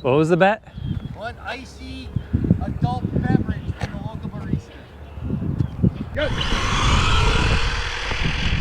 What was the bet? One icy adult beverage from the local barista. Go.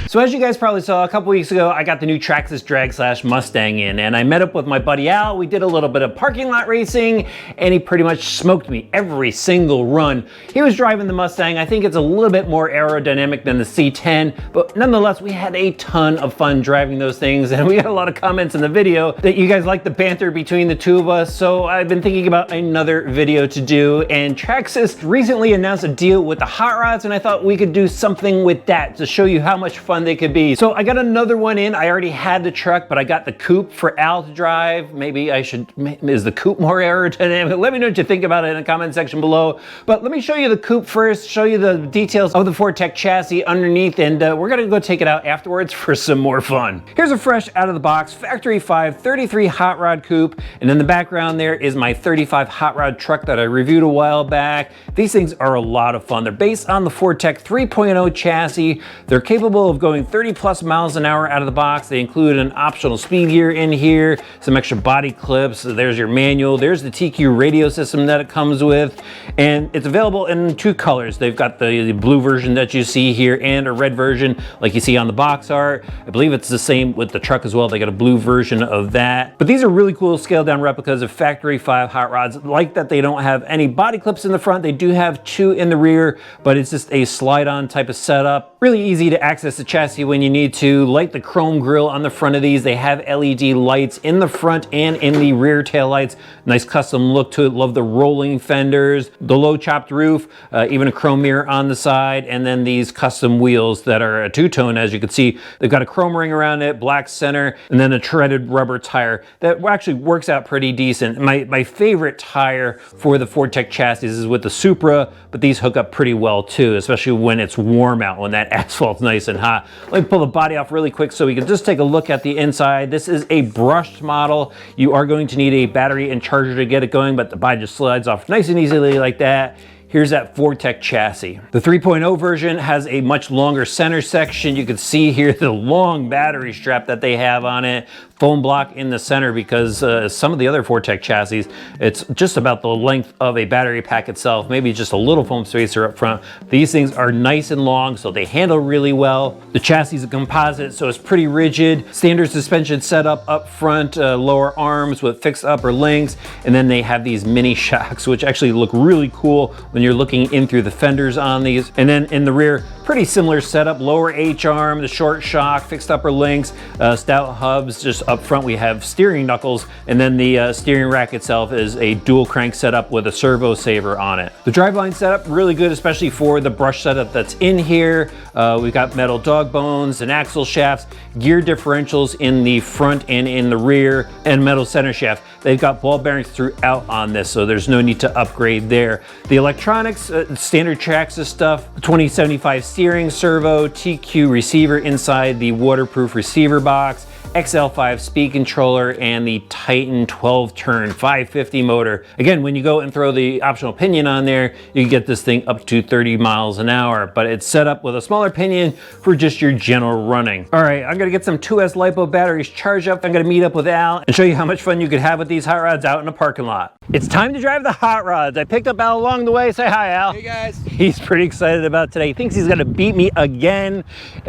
So as you guys probably saw, a couple weeks ago, I got the new Traxxas Drag / Mustang in, and I met up with my buddy Al. We did a little bit of parking lot racing, and he pretty much smoked me every single run. He was driving the Mustang. I think it's a little bit more aerodynamic than the C10, but nonetheless, we had a ton of fun driving those things, and we got a lot of comments in the video that you guys like the banter between the two of us, so I've been thinking about another video to do, and Traxxas recently announced a deal with the hot rods, and I thought we could do something with that to show you how much fun they could be. So I got another one in. I already had the truck, but I got the coupe for Al to drive. Maybe I should, is the coupe more aerodynamic? Let me know what you think about it in the comment section below. But let me show you the coupe first, show you the details of the Fortec chassis underneath, and we're gonna go take it out afterwards for some more fun. Here's a fresh out of the box Factory 5 33 hot rod coupe, and in the background there is my 35 hot rod truck that I reviewed a while back. These things are a lot of fun. They're based on the Fortec 3.0 chassis. They're capable of going 30+ miles an hour out of the box. They include an optional speed gear in here, some extra body clips. There's your manual. There's the TQ radio system that it comes with, and it's available in two colors. They've got the blue version that you see here and a red version like you see on the box art. I believe it's the same with the truck as well. They got a blue version of that. But these are really cool scaled down replicas of Factory 5 hot rods. Like that they don't have any body clips in the front. They do have two in the rear, but it's just a slide on type of setup. Really easy to access the chassis when you need to. Like the chrome grille on the front of these, they have LED lights in the front and in the rear tail lights. Nice custom look to it. Love the rolling fenders, the low chopped roof, even a chrome mirror on the side, and then these custom wheels that are a two-tone. As you can see, they've got a chrome ring around it, black center, and then a treaded rubber tire that actually works out pretty decent. My favorite tire for the Fortec chassis is with the Supra, but these hook up pretty well too, especially when it's warm out, when that asphalt's nice and hot. Let me pull the body off really quick so we can just take a look at the inside. This is a brushed model. You are going to need a battery and charger to get it going, but the body just slides off nice and easily like that. Here's that Fortec chassis. The 3.0 version has a much longer center section. You can see here the long battery strap that they have on it. Foam block in the center because some of the other Fortec chassis, it's just about the length of a battery pack itself, maybe just a little foam spacer up front. These things are nice and long, so they handle really well. The chassis is a composite, so it's pretty rigid. Standard suspension setup up front, lower arms with fixed upper links, and then they have these mini shocks, which actually look really cool when you're looking in through the fenders on these. And then in the rear, pretty similar setup, lower H-arm, the short shock, fixed upper links, stout hubs. Just up front we have steering knuckles, and then the steering rack itself is a dual crank setup with a servo saver on it. The driveline setup, really good, especially for the brush setup that's in here. We've got metal dog bones and axle shafts, gear differentials in the front and in the rear, and metal center shaft. They've got ball bearings throughout on this, so there's no need to upgrade there. The electronics, standard Traxxas stuff, 2075 steering, servo, TQ receiver inside the waterproof receiver box, XL5 speed controller, and the Titan 12-turn 550 motor. Again, when you go and throw the optional pinion on there, you can get this thing up to 30 miles an hour, but it's set up with a smaller pinion for just your general running. All right, I'm gonna get some 2S LiPo batteries charged up. I'm gonna meet up with Al and show you how much fun you could have with these hot rods out in a parking lot. It's time to drive the hot rods. I picked up Al along the way. Say hi, Al. Hey guys. He's pretty excited about today. He thinks he's gonna beat me again.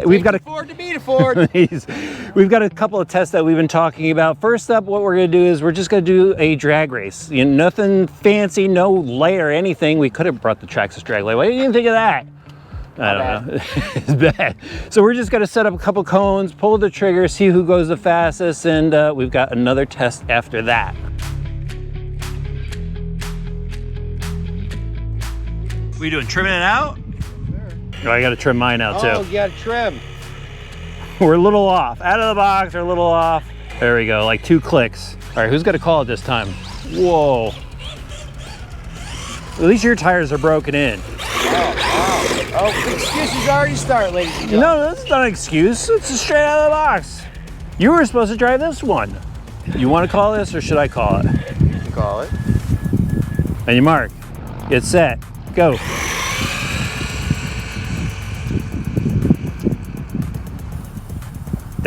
We've got a Ford to beat a Ford. We've got a couple of tests that we've been talking about. First up, what we're gonna do is we're just gonna do a drag race. You know, nothing fancy, no light or anything. We could have brought the Traxxas drag light. Why didn't you even think of that? I don't know. It's bad. So we're just gonna set up a couple cones, pull the trigger, see who goes the fastest, and we've got another test after that. What are you doing, trimming it out? Sure. Oh, I gotta trim mine out too. Oh, you gotta trim. We're a little off. Out of the box, we're a little off. There we go, like 2 clicks. All right, who's gonna call it this time? Whoa. At least your tires are broken in. Oh, the excuses already start, ladies and gentlemen. No, that's not an excuse. It's a straight out of the box. You were supposed to drive this one. You wanna call this or should I call it? You can call it. On your mark, get set, go.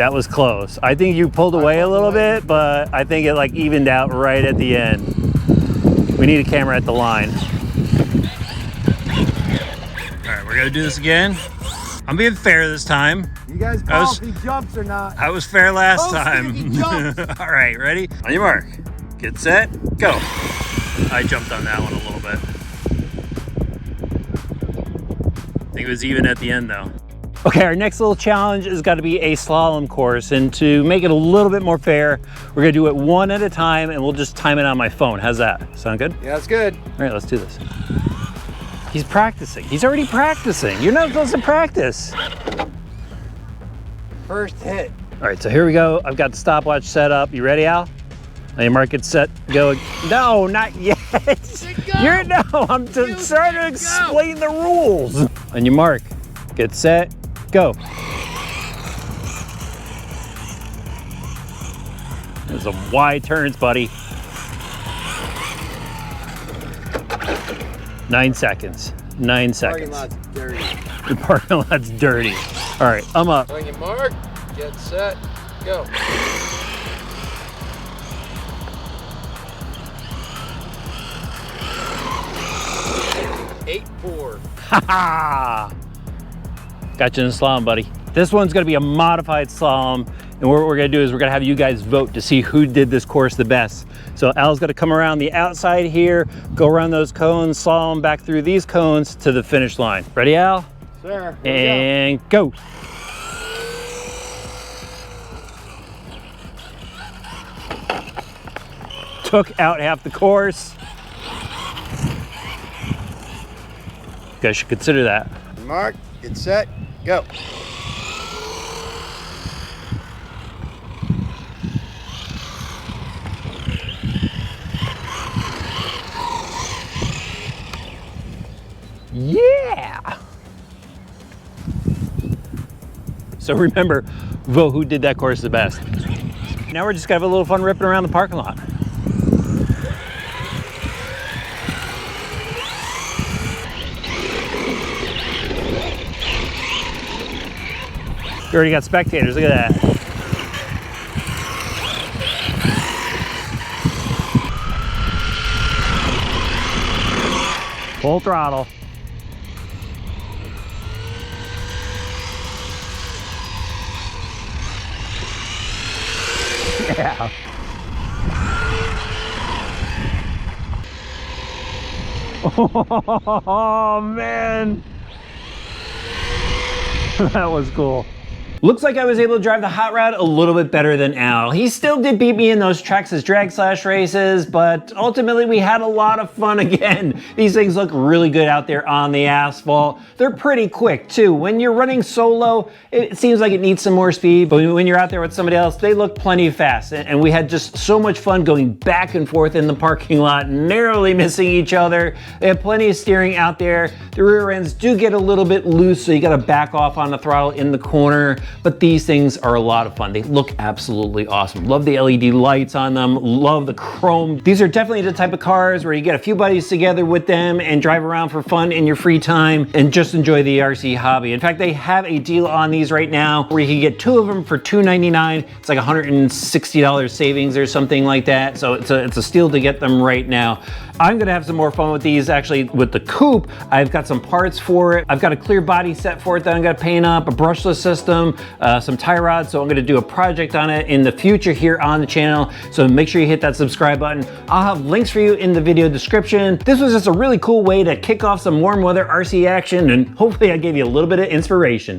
That was close. I think you pulled away a little bit, but I think it like evened out right at the end. We need a camera at the line. All right, we're gonna do this again. I'm being fair this time. You guys call if he jumps or not. I was fair last time. If he jumps. All right, ready? On your mark. Get set, go. I jumped on that one a little bit. I think it was even at the end though. Okay, our next little challenge is got to be a slalom course, and to make it a little bit more fair, we're gonna do it one at a time and we'll just time it on my phone. How's that? Sound good? Yeah, that's good. All right, let's do this. He's practicing. He's already practicing. You're not supposed to practice. First hit. All right, so here we go. I've got the stopwatch set up. You ready, Al? On your mark, get set, go. No, not yet. You're no, I'm just trying to explain the rules. On your mark, get set, go. There's some wide turns, buddy. 9 seconds. 9 seconds. Parking lot's dirty. The parking lot's dirty. All right, I'm up. On your mark, get set, go. 8-4. Ha-ha! Got you in the slalom, buddy. This one's gonna be a modified slalom, and what we're gonna do is we're gonna have you guys vote to see who did this course the best. So Al's gonna come around the outside here, go around those cones, slalom back through these cones to the finish line. Ready, Al? Sir. And go. Took out half the course. You guys should consider that. Mark, get set, go. Yeah! So remember, vote who did that course the best. Now we're just gonna have a little fun ripping around the parking lot. You already got spectators, look at that. Full throttle. Yeah. Oh man. That was cool. Looks like I was able to drive the hot rod a little bit better than Al. He still did beat me in those Traxxas drag slash races, but ultimately we had a lot of fun again. These things look really good out there on the asphalt. They're pretty quick too. When you're running solo, it seems like it needs some more speed, but when you're out there with somebody else, they look plenty fast. And we had just so much fun going back and forth in the parking lot, narrowly missing each other. They have plenty of steering out there. The rear ends do get a little bit loose, so you gotta back off on the throttle in the corner. But these things are a lot of fun. They look absolutely awesome. Love the LED lights on them, love the chrome. These are definitely the type of cars where you get a few buddies together with them and drive around for fun in your free time and just enjoy the RC hobby. In fact, they have a deal on these right now where you can get 2 of them for $299. It's like $160 savings or something like that. So it's a steal to get them right now. I'm gonna have some more fun with these actually with the coupe. I've got some parts for it. I've got a clear body set for it that I'm gonna paint up, a brushless system, some tie rods. So I'm gonna do a project on it in the future here on the channel. So make sure you hit that subscribe button. I'll have links for you in the video description. This was just a really cool way to kick off some warm weather RC action, and hopefully I gave you a little bit of inspiration.